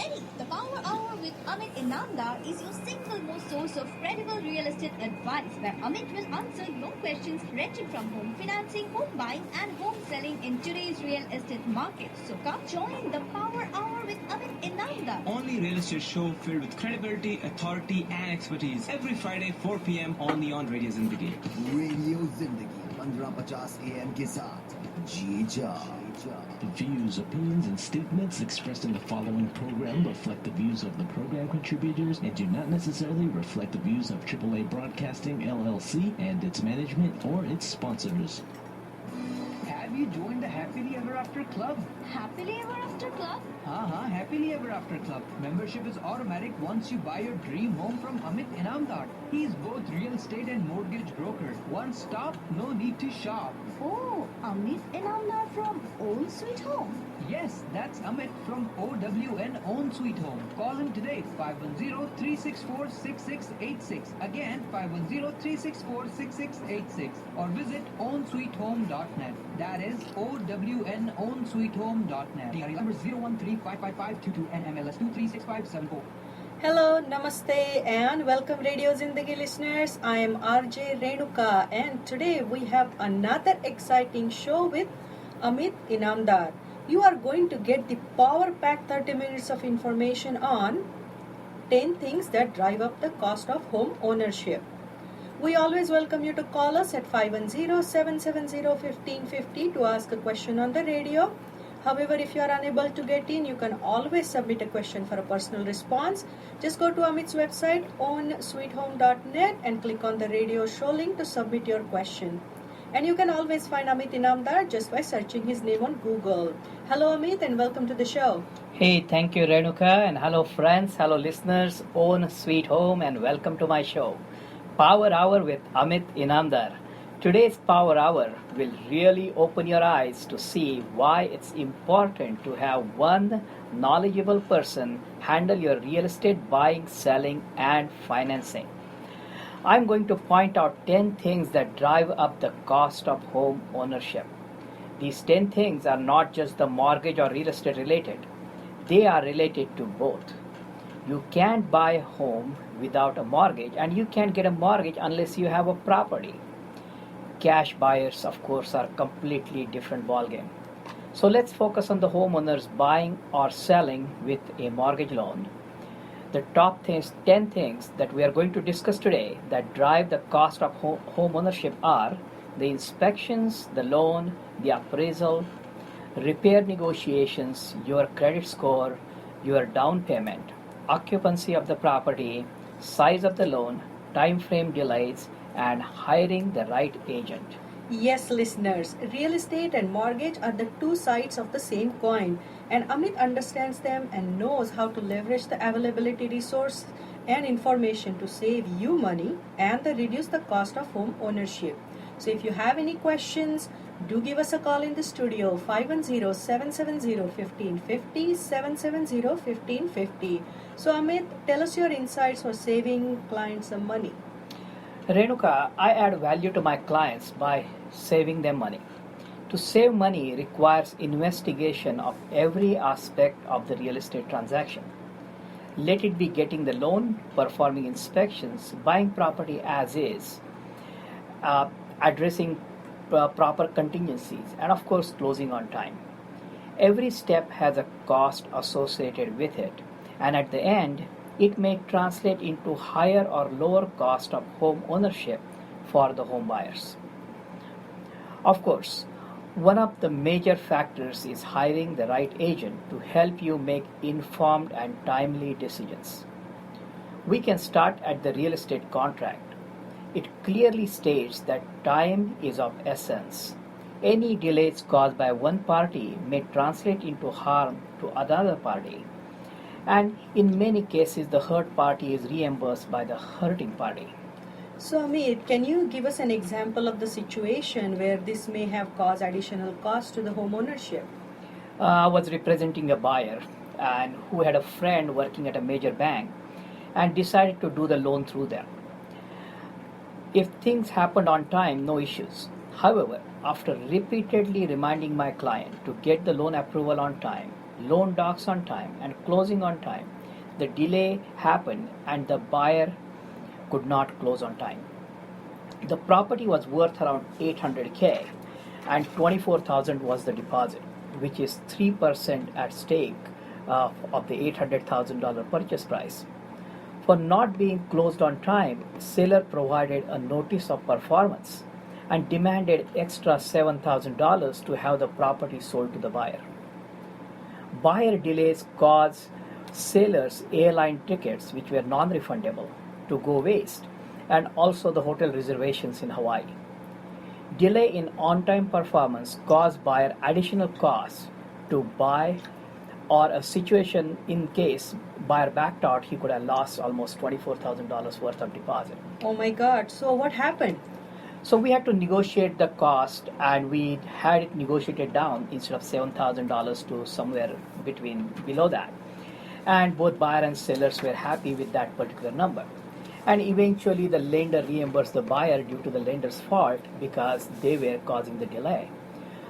ready. The Power Hour with Amit Inamdar is your single most source of credible real estate advice, where Amit will answer your questions ranging from home financing, home buying, and home selling in today's real estate market. So come join the Power Hour with Amit Inamdar. Only real estate show filled with credibility, authority, and expertise. Every Friday, 4 p.m. only on Radio Zindagi. Radio जिंदगी 1550 AM के साथ जी जा। The views, opinions, and statements expressed in the following program reflect the views of the program contributors and do not necessarily reflect the views of AAA Broadcasting LLC and its management or its sponsors. Have you joined the Happily Ever After Club? Happily Ever After Club? Happily Ever After Club. Membership is automatic once you buy your dream home from Amit Inamdar. He is both real estate and mortgage broker. One stop, no need to shop. Oh, Amit Inamdar from Old Sweet Home. Yes, that's Amit from OWN Own Sweet Home. Call him today, 510-364-6686. Again, 510-364-6686. Or visit ownsweethome.net. That is OWNOwnSweetHome.net. DRE number 013555522 and MLS 236574. Hello, Namaste and welcome Radio Zindagi listeners. I am RJ Renuka and today we have another exciting show with Amit Inamdar. You are going to get the power-packed 30 minutes of information on 10 things that drive up the cost of home ownership. We always welcome you to call us at 510-770-1550 to ask a question on the radio. However, if you are unable to get in, you can always submit a question for a personal response. Just go to Amit's website, ownsweethome.net, and click on the radio show link to submit your question. And you can always find Amit Inamdar just by searching his name on Google. Hello, Amit, and welcome to the show. Hey, thank you, Renuka, and hello, friends, hello, listeners, Own Sweet Home, and welcome to my show, Power Hour with Amit Inamdar. Today's Power Hour will really open your eyes to see why it's important to have one knowledgeable person handle your real estate buying, selling, and financing. I'm going to point out 10 things that drive up the cost of home ownership. These 10 things are not just the mortgage or real estate related. They are related to both. You can't buy a home without a mortgage, and you can't get a mortgage unless you have a property. Cash buyers, of course, are a completely different ballgame. So let's focus on the homeowners buying or selling with a mortgage loan. The top 10 things that we are going to discuss today that drive the cost of home ownership are the inspections, the loan, the appraisal, repair negotiations, your credit score, your down payment, occupancy of the property, size of the loan, time frame delays, and hiring the right agent. Yes, listeners, real estate and mortgage are the two sides of the same coin, and Amit understands them and knows how to leverage the availability resource and information to save you money and reduce the cost of home ownership. So if you have any questions, do give us a call in the studio, 510-770-1550, 770-1550. So Amit, tell us your insights for saving clients some money. Renuka, I add value to my clients by saving them money. To save money requires investigation of every aspect of the real estate transaction. Let it be getting the loan, performing inspections, buying property as is, addressing proper contingencies, and of course closing on time. Every step has a cost associated with it, and at the end, it may translate into higher or lower cost of home ownership for the home buyers. Of course, one of the major factors is hiring the right agent to help you make informed and timely decisions. We can start at the real estate contract. It clearly states that time is of essence. Any delays caused by one party may translate into harm to another party. And in many cases, the hurt party is reimbursed by the hurting party. So Amit, can you give us an example of the situation where this may have caused additional cost to the home ownership? I was representing a buyer and who had a friend working at a major bank and decided to do the loan through them. If things happened on time, no issues. However, after repeatedly reminding my client to get the loan approval on time, loan docs on time, and closing on time, the delay happened and the buyer could not close on time. The property was worth around 800K and 24,000 was the deposit, which is 3% at stake of the $800,000 purchase price. For not being closed on time, seller provided a notice of performance and demanded extra $7,000 to have the property sold to the buyer. Buyer delays caused sellers airline tickets, which were non-refundable, to go waste, and also the hotel reservations in Hawaii. Delay in on-time performance caused buyer additional costs to buy, or a situation in case buyer backed out, he could have lost almost $24,000 worth of deposit. Oh my God. So what happened? So we had to negotiate the cost, and we had it negotiated down instead of $7,000 to somewhere below that. And both buyer and sellers were happy with that particular number. And eventually the lender reimbursed the buyer due to the lender's fault because they were causing the delay.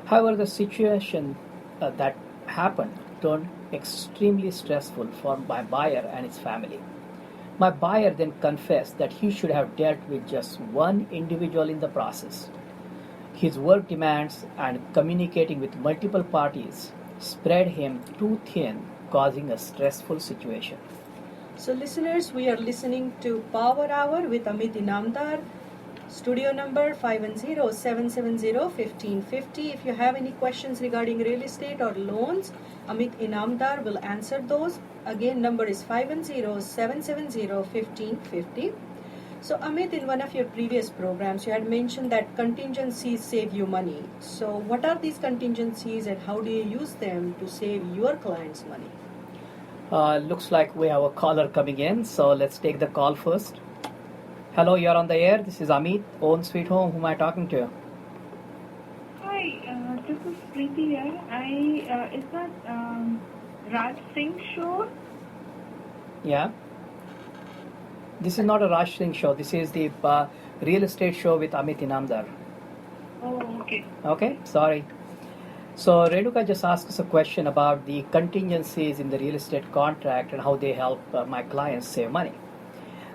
However, the situation that happened turned extremely stressful for my buyer and his family. My buyer then confessed that he should have dealt with just one individual in the process. His work demands and communicating with multiple parties spread him too thin, causing a stressful situation. So listeners, we are listening to Power Hour with Amit Inamdar. Studio number 510-770-1550. If you have any questions regarding real estate or loans, Amit Inamdar will answer those. Again, number is 510-770-1550. So Amit, in one of your previous programs, you had mentioned that contingencies save you money. So what are these contingencies and how do you use them to save your clients money? Looks like we have a caller coming in, so let's take the call first. Hello, you're on the air. This is Amit, Own Sweet Home. Who am I talking to? Hi, this is Preeti here. Is that Raj Singh show? Yeah. This is not a Raj Singh show. This is the real estate show with Amit Inamdar. Oh, okay. Okay, sorry. So Renuka just asked us a question about the contingencies in the real estate contract and how they help my clients save money.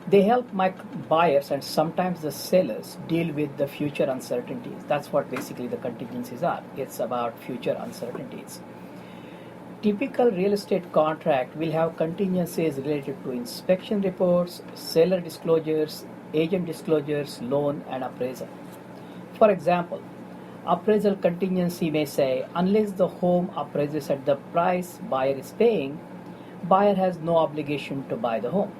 They help my buyers and sometimes the sellers deal with the future uncertainties. That's what basically the contingencies are. It's about future uncertainties. Typical real estate contract will have contingencies related to inspection reports, seller disclosures, agent disclosures, loan, and appraisal. For example, appraisal contingency may say, unless the home appraises at the price buyer is paying, buyer has no obligation to buy the home.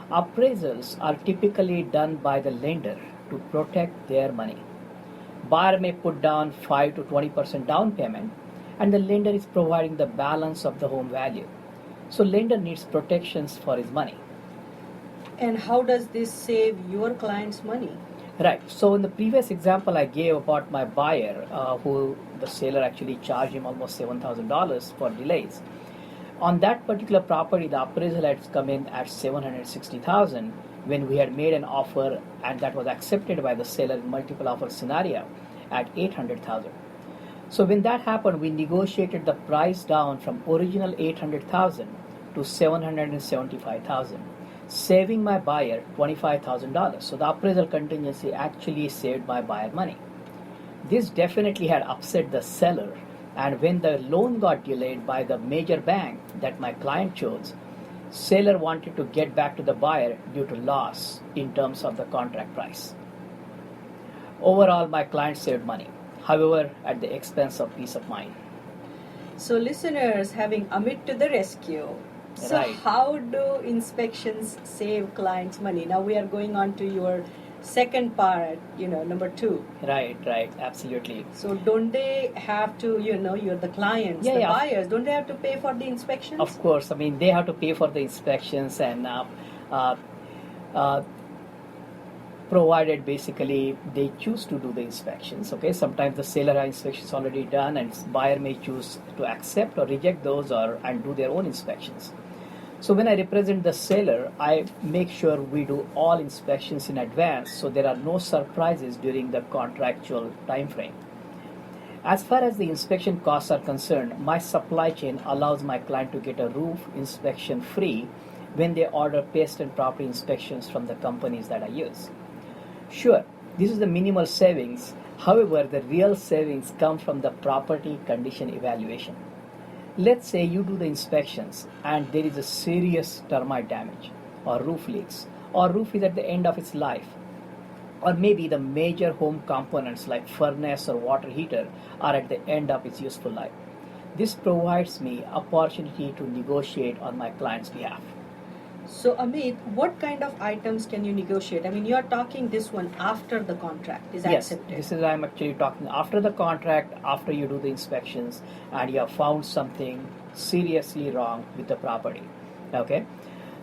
Appraisals are typically done by the lender to protect their money. Buyer may put down 5 to 20% down payment, and the lender is providing the balance of the home value. So lender needs protections for his money. And how does this save your clients money? Right. So in the previous example I gave about my buyer, who the seller actually charged him almost $7,000 for delays. On that particular property, the appraisal had come in at $760,000 when we had made an offer, and that was accepted by the seller in multiple offer scenario at $800,000. So when that happened, we negotiated the price down from original $800,000 to $775,000, saving my buyer $25,000. So the appraisal contingency actually saved my buyer money. This definitely had upset the seller, and when the loan got delayed by the major bank that my client chose, seller wanted to get back to the buyer due to loss in terms of the contract price. Overall, my client saved money, however, at the expense of peace of mind. So listeners, having Amit to the rescue. So Right. how do inspections save clients money? Now we are going on to your second part, number 2. Right, absolutely. So don't they have to, you're the clients, the buyers, don't they have to pay for the inspections? Of course, I mean, they have to pay for the inspections and provided basically they choose to do the inspections. Okay, sometimes the seller has inspections already done and buyer may choose to accept or reject those and do their own inspections. So when I represent the seller, I make sure we do all inspections in advance so there are no surprises during the contractual time frame. As far as the inspection costs are concerned, my supply chain allows my client to get a roof inspection free when they order pest and property inspections from the companies that I use. Sure, this is the minimal savings. However, the real savings come from the property condition evaluation. Let's say you do the inspections and there is a serious termite damage, or roof leaks, or roof is at the end of its life, or maybe the major home components like furnace or water heater are at the end of its useful life. This provides me opportunity to negotiate on my client's behalf. So, Amit, what kind of items can you negotiate? I mean, you are talking this one after the contract is Yes, accepted. this is I'm actually talking after the contract, after you do the inspections and you have found something seriously wrong with the property. Okay,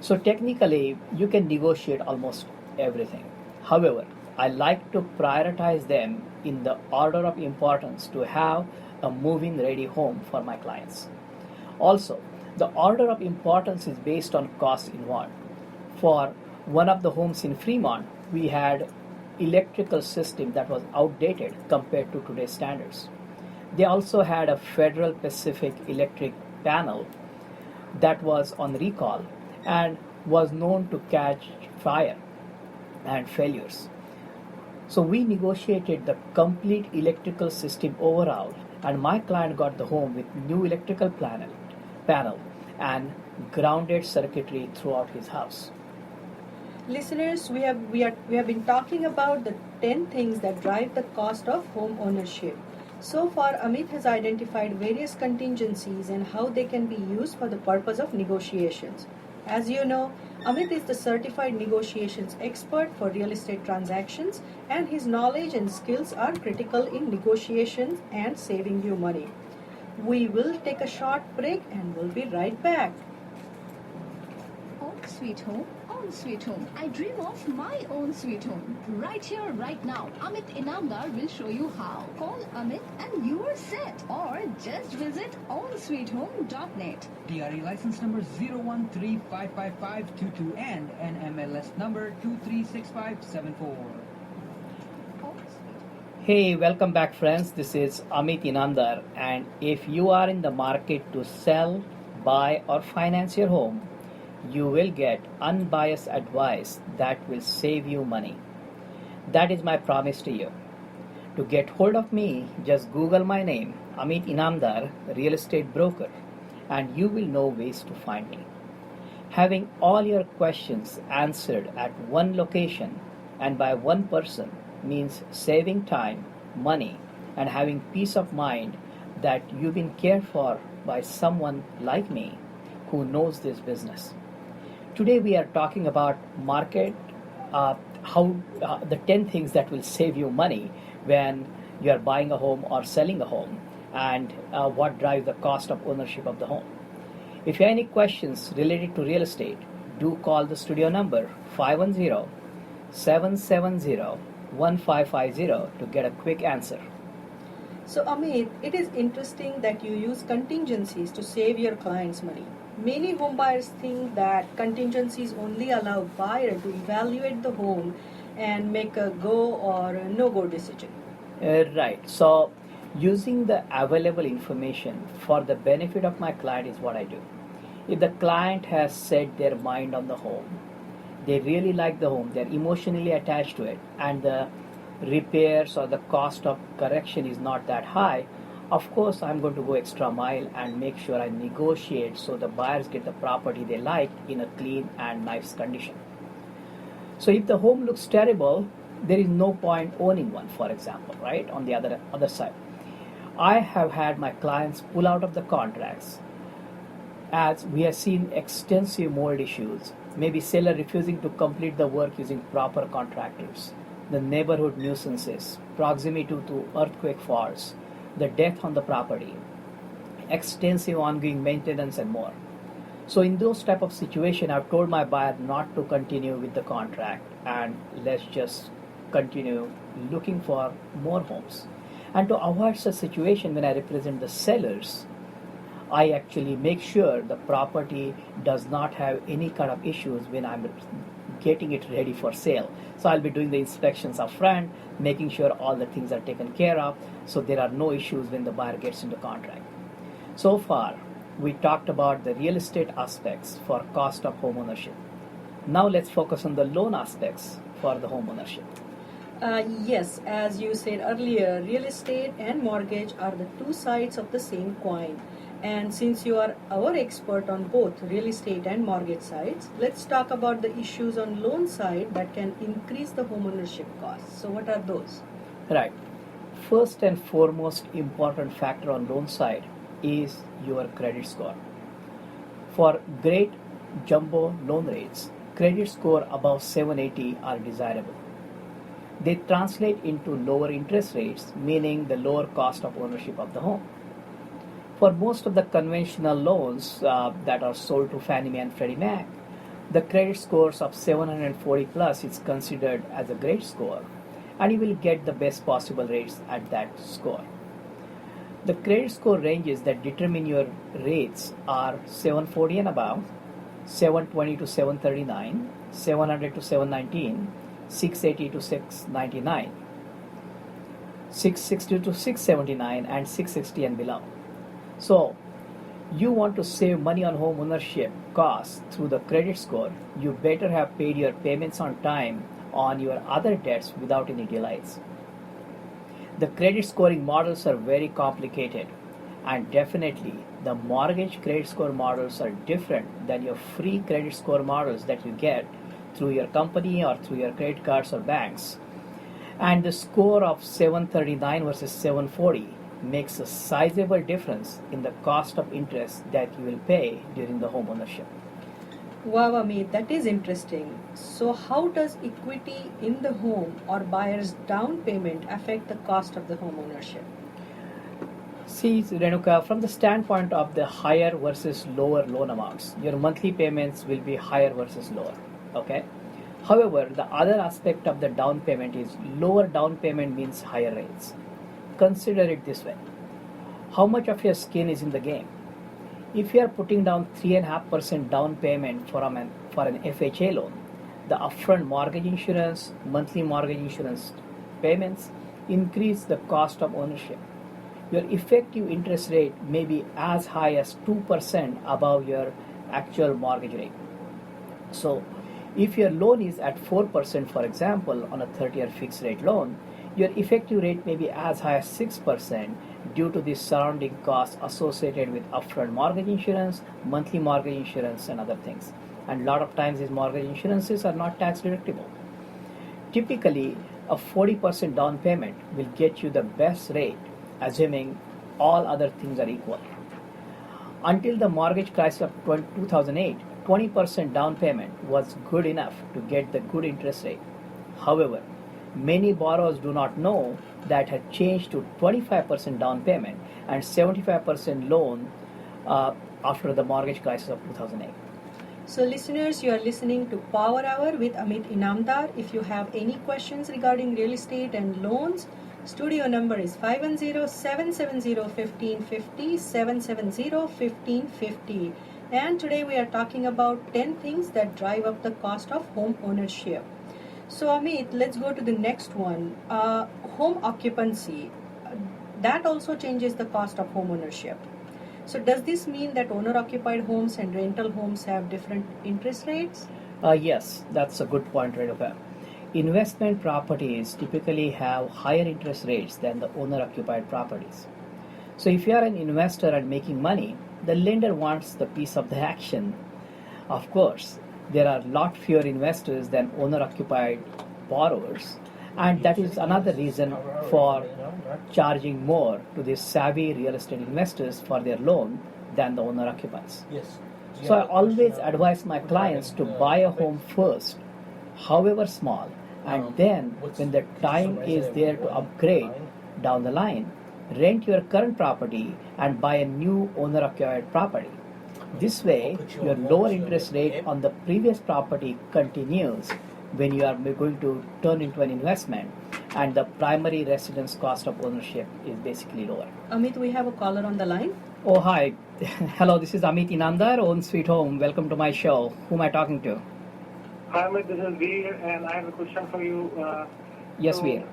so technically you can negotiate almost everything. However, I like to prioritize them in the order of importance to have a move-in ready home for my clients. Also, the order of importance is based on cost involved. For one of the homes in Fremont, we had electrical system that was outdated compared to today's standards. They also had a Federal Pacific electric panel that was on recall and was known to catch fire and failures. So we negotiated the complete electrical system overall, and my client got the home with new electrical panel and grounded circuitry throughout his house. Listeners, we have been talking about the 10 things that drive the cost of home ownership. So far, Amit has identified various contingencies and how they can be used for the purpose of negotiations. As you know, Amit is the certified negotiations expert for real estate transactions, and his knowledge and skills are critical in negotiations and saving you money. We will take a short break and we'll be right back. Oh, sweet home, own sweet home. I dream of my own sweet home. Right here, right now. Amit Inamdar will show you how. Call Amit and you are set. Or just visit ownsweethome.net. DRE license number 013555522 and NMLS number 236574. Hey, welcome back, friends. This is Amit Inamdar, and if you are in the market to sell, buy, or finance your home, you will get unbiased advice that will save you money. That is my promise to you. To get hold of me, just Google my name, Amit Inamdar, real estate broker, and you will know ways to find me. Having all your questions answered at one location and by one person means saving time, money, and having peace of mind that you've been cared for by someone like me who knows this business. Today we are talking about market, the 10 things that will save you money when you are buying a home or selling a home, and what drives the cost of ownership of the home. If you have any questions related to real estate, do call the studio number 510-770-1550 to get a quick answer. So, Amit, it is interesting that you use contingencies to save your clients money. Many home buyers think that contingencies only allow buyer to evaluate the home and make a go or a no-go decision. Right. So, using the available information for the benefit of my client is what I do. If the client has set their mind on the home, they really like the home, they're emotionally attached to it, and the repairs or the cost of correction is not that high, of course I'm going to go extra mile and make sure I negotiate so the buyers get the property they like in a clean and nice condition. So if the home looks terrible, there is no point owning one, for example, right? On the other side, I have had my clients pull out of the contracts as we have seen extensive mold issues, maybe seller refusing to complete the work using proper contractors, the neighborhood nuisances, proximity to earthquake faults, the death on the property, extensive ongoing maintenance, and more. So in those type of situation, I've told my buyer not to continue with the contract and let's just continue looking for more homes. And to avoid such situation, when I represent the sellers, I actually make sure the property does not have any kind of issues when I'm getting it ready for sale. So I'll be doing the inspections up front, making sure all the things are taken care of, so there are no issues when the buyer gets into contract. So far, we talked about the real estate aspects for cost of home ownership. Now let's focus on the loan aspects for the home ownership. Yes, as you said earlier, real estate and mortgage are the two sides of the same coin. And since you are our expert on both real estate and mortgage sides, let's talk about the issues on loan side that can increase the home ownership costs. So what are those? Right. First and foremost important factor on loan side is your credit score. For great jumbo loan rates, credit score above 780 are desirable. They translate into lower interest rates, meaning the lower cost of ownership of the home. For most of the conventional loans that are sold to Fannie Mae and Freddie Mac, the credit scores of 740 plus is considered as a great score, and you will get the best possible rates at that score. The credit score ranges that determine your rates are 740 and above, 720 to 739, 700 to 719, 680 to 699, 660 to 679, and 660 and below. So, you want to save money on home ownership costs through the credit score, you better have paid your payments on time on your other debts without any delays. The credit scoring models are very complicated, and definitely the mortgage credit score models are different than your free credit score models that you get through your company or through your credit cards or banks. And the score of 739 versus 740 makes a sizable difference in the cost of interest that you will pay during the home ownership. Wow, Amit, that is interesting. So how does equity in the home or buyer's down payment affect the cost of the home ownership? See, Renuka, from the standpoint of the higher versus lower loan amounts, your monthly payments will be higher versus lower. Okay. However, the other aspect of the down payment is lower down payment means higher rates. Consider it this way. How much of your skin is in the game? If you are putting down 3.5% down payment for an FHA loan, the upfront mortgage insurance, monthly mortgage insurance payments increase the cost of ownership. Your effective interest rate may be as high as 2% above your actual mortgage rate. So, if your loan is at 4%, for example, on a 30-year fixed rate loan, your effective rate may be as high as 6% due to the surrounding costs associated with upfront mortgage insurance, monthly mortgage insurance, and other things. And a lot of times these mortgage insurances are not tax deductible. Typically, a 40% down payment will get you the best rate, assuming all other things are equal. Until the mortgage crisis of 2008, 20% down payment was good enough to get the good interest rate. However, many borrowers do not know that had changed to 25% down payment and 75% loan after the mortgage crisis of 2008. So listeners, you are listening to Power Hour with Amit Inamdar. If you have any questions regarding real estate and loans, studio number is 510-770-1550, 770-1550. And today we are talking about 10 things that drive up the cost of home ownership. So Amit, let's go to the next one. Home occupancy. That also changes the cost of home ownership. So does this mean that owner-occupied homes and rental homes have different interest rates? Yes, that's a good point, Renuka. Investment properties typically have higher interest rates than the owner-occupied properties. So if you are an investor and making money, the lender wants the piece of the action. Of course, there are a lot fewer investors than owner-occupied borrowers, and that is another reason for charging more to these savvy real estate investors for their loan than the owner-occupants. Yes. So I always advise my clients to buy a home first, however small, and then when the time is there to upgrade down the line, rent your current property and buy a new owner-occupied property. This way, your lower interest rate on the previous property continues when you are going to turn into an investment, and the primary residence cost of ownership is basically lower. Amit, we have a caller on the line. Oh, hi. Hello, this is Amit Inamdar, Own Sweet Home. Welcome to my show. Who am I talking to? Hi, Amit, this is Veer, and I have a question for you. Yes, Veer.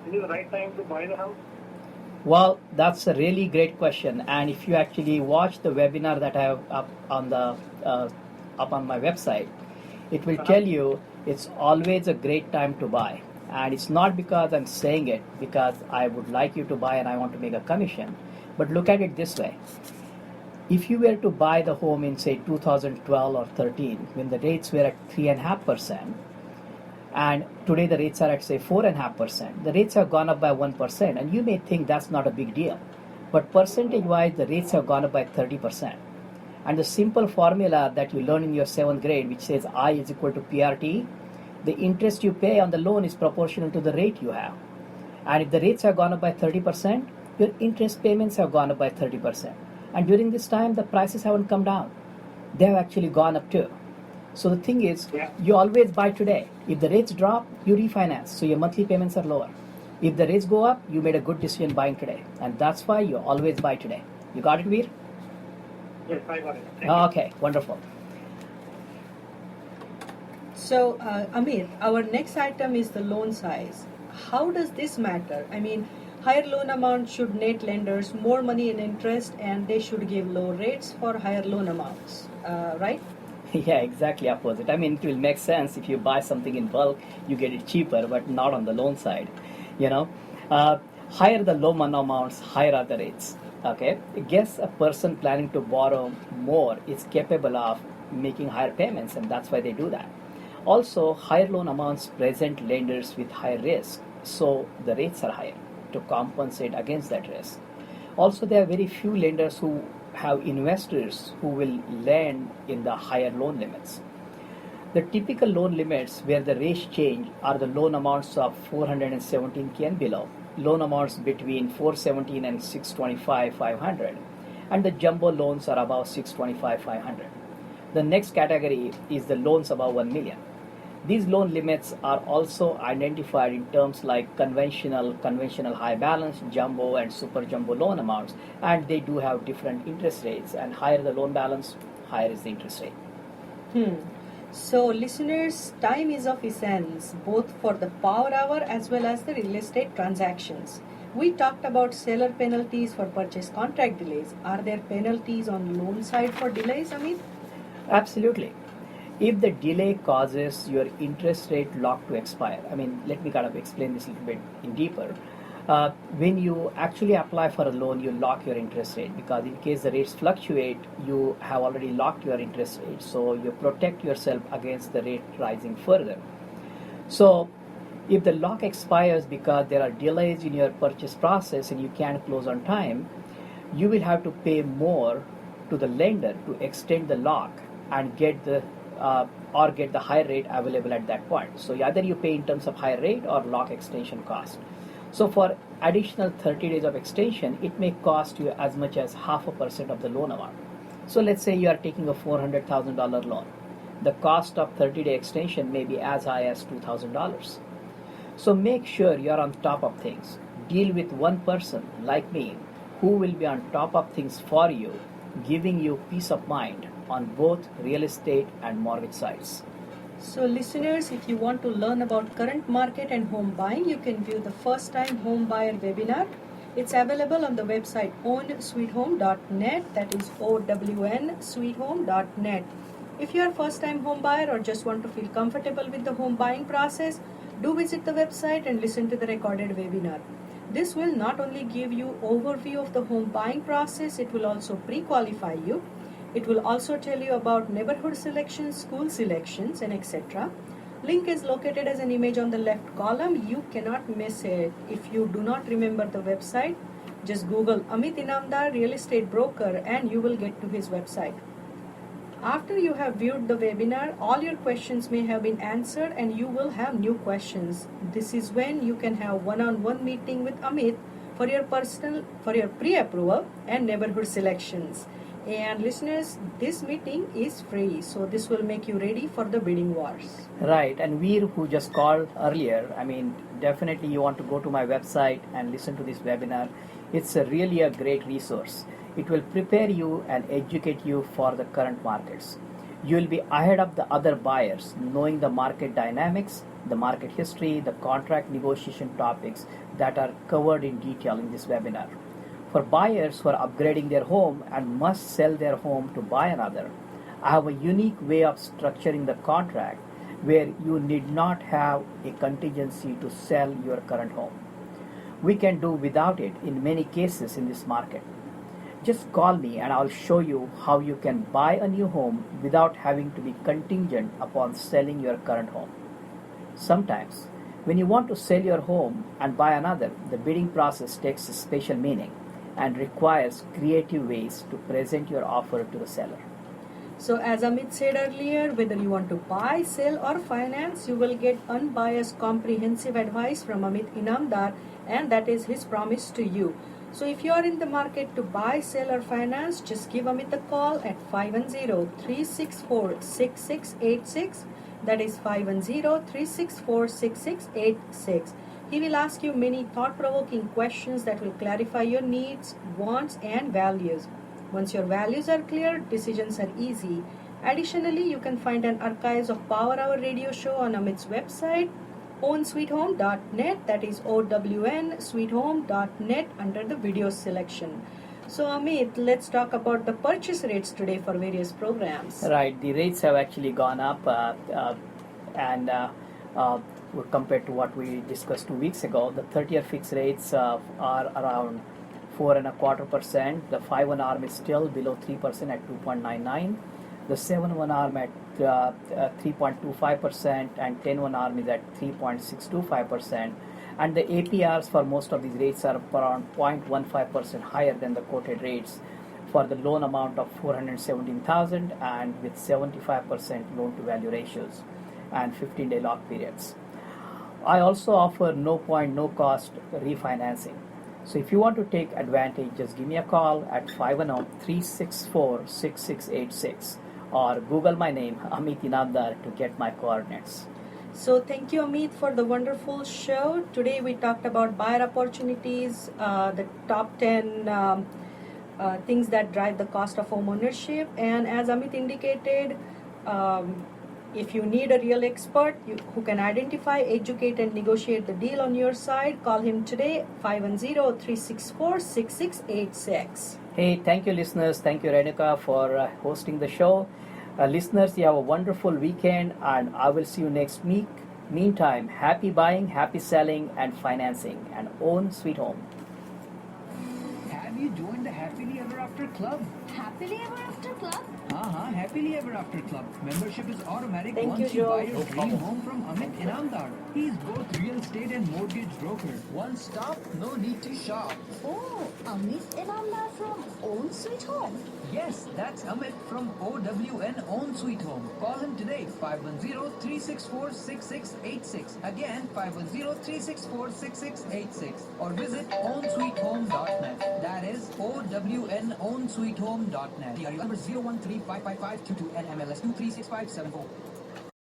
Is it the right time to buy the house? Well, that's a really great question. And if you actually watch the webinar that I have up on my website, it will tell you it's always a great time to buy. And it's not because I'm saying it because I would like you to buy and I want to make a commission. But look at it this way. If you were to buy the home in say 2012 or 13, when the rates were at 3.5%, and today the rates are at say 4.5%, the rates have gone up by 1%, and you may think that's not a big deal. But percentage wise, the rates have gone up by 30%. And the simple formula that you learn in your 7th grade, which says I is equal to PRT, the interest you pay on the loan is proportional to the rate you have. And if the rates have gone up by 30%, your interest payments have gone up by 30%. And during this time, the prices haven't come down. They have actually gone up too. So the thing is, you always buy today. If the rates drop, you refinance, so your monthly payments are lower. If the rates go up, you made a good decision buying today. And that's why you always buy today. You got it, Veer? Yes, I got it. Okay, wonderful. So, Amir, our next item is the loan size. How does this matter? I mean, higher loan amount should net lenders more money in interest, and they should give low rates for higher loan amounts, right? Yeah, exactly opposite. I mean, it will make sense if you buy something in bulk, you get it cheaper, but not on the loan side. You know, higher the loan amounts, higher are the rates. Okay, guess a person planning to borrow more is capable of making higher payments, and that's why they do that. Also, higher loan amounts present lenders with higher risk, so the rates are higher to compensate against that risk. Also, there are very few lenders who have investors who will lend in the higher loan limits. The typical loan limits where the rates change are the loan amounts of 417K and below, loan amounts between 417 and 625, 500, and the jumbo loans are above 625, 500. The next category is the loans above 1 million. These loan limits are also identified in terms like conventional high balance, jumbo and super jumbo loan amounts, and they do have different interest rates, and higher the loan balance, higher is the interest rate. So, listeners, time is of essence, both for the power hour as well as the real estate transactions. We talked about seller penalties for purchase contract delays. Are there penalties on loan side for delays, Amit? Absolutely. If the delay causes your interest rate lock to expire, I mean, let me kind of explain this a little bit in deeper. When you actually apply for a loan, you lock your interest rate, because in case the rates fluctuate, you have already locked your interest rate. So you protect yourself against the rate rising further. So if the lock expires because there are delays in your purchase process and you can't close on time, you will have to pay more to the lender to extend the lock and get the higher rate available at that point. So either you pay in terms of higher rate or lock extension cost. So for additional 30 days of extension, it may cost you as much as 0.5% of the loan amount. So let's say you are taking a $400,000 loan. The cost of 30-day extension may be as high as $2,000. So make sure you are on top of things. Deal with one person like me who will be on top of things for you, giving you peace of mind on both real estate and mortgage sides. So, listeners, if you want to learn about current market and home buying, you can view the first time home buyer webinar. It's available on the website ownsweethome.net, that is OWN If you are first time home buyer or just want to feel comfortable with the home buying process, do visit the website and listen to the recorded webinar. This will not only give you overview of the home buying process, it will also pre-qualify you. It will also tell you about neighborhood selections, school selections, and etc. Link is located as an image on the left column. You cannot miss it. If you do not remember the website, just Google Amit Inamdar Real Estate Broker and you will get to his website. After you have viewed the webinar, all your questions may have been answered and you will have new questions. This is when you can have one-on-one meeting with Amit for your pre-approval and neighborhood selections. And listeners, this meeting is free, so this will make you ready for the bidding wars. Right, and Veer, who just called earlier, I mean, definitely you want to go to my website and listen to this webinar. It's really a great resource. It will prepare you and educate you for the current markets. You will be ahead of the other buyers, knowing the market dynamics, the market history, the contract negotiation topics that are covered in detail in this webinar. For buyers who are upgrading their home and must sell their home to buy another, I have a unique way of structuring the contract where you need not have a contingency to sell your current home. We can do without it in many cases in this market. Just call me and I'll show you how you can buy a new home without having to be contingent upon selling your current home. Sometimes, when you want to sell your home and buy another, the bidding process takes a special meaning and requires creative ways to present your offer to the seller. So as Amit said earlier, whether you want to buy, sell or finance, you will get unbiased comprehensive advice from Amit Inamdar, and that is his promise to you. So if you are in the market to buy, sell or finance, just give Amit a call at 510-364-6686. That is 510-364-6686. He will ask you many thought-provoking questions that will clarify your needs, wants and values. Once your values are clear, decisions are easy. Additionally, you can find an archives of Power Hour radio show on Amit's website, ownsweethome.net, that is OWN-sweethome.net, under the videos selection. So Amit, let's talk about the purchase rates today for various programs. Right, the rates have actually gone up compared to what we discussed 2 weeks ago. The 30-year fixed rates are around 4.25%. The 5-1 arm is still below 3% at 2.99. The 7-1 arm at 3.25%, and 10-1 arm is at 3.625%. And the APRs for most of these rates are around 0.15% higher than the quoted rates for the loan amount of $417,000 and with 75% loan to value ratios and 15-day lock periods. I also offer no point, no cost refinancing. So if you want to take advantage, just give me a call at 510-364-6686 or Google my name, Amit Inamdar, to get my coordinates. So thank you, Amit, for the wonderful show. Today we talked about buyer opportunities, the top 10 things that drive the cost of home ownership. And as Amit indicated, if you need a real expert who can identify, educate and negotiate the deal on your side, call him today, 510-364-6686. Hey, thank you listeners. Thank you Renuka for hosting the show. Listeners, you have a wonderful weekend and I will see you next week. Meantime, happy buying, happy selling and financing, and own Sweet Home. Have you joined the Happily Ever After Club? Happily Ever After Club? Happily Ever After Club. Membership is automatic Thank once you, you buy Joe. your dream home from Amit Inamdar. He's both real estate and mortgage broker. One stop, no need to shop. Oh, Amit Inamdar from Own Sweet Home. Yes, that's Amit from OWN Own Sweet Home. Call him today, 510-364-6686. Again, 510-364-6686. Or visit ownsweethome.net. That is OWN-ownsweethome.net. DRU number 0135552 and MLS 23657.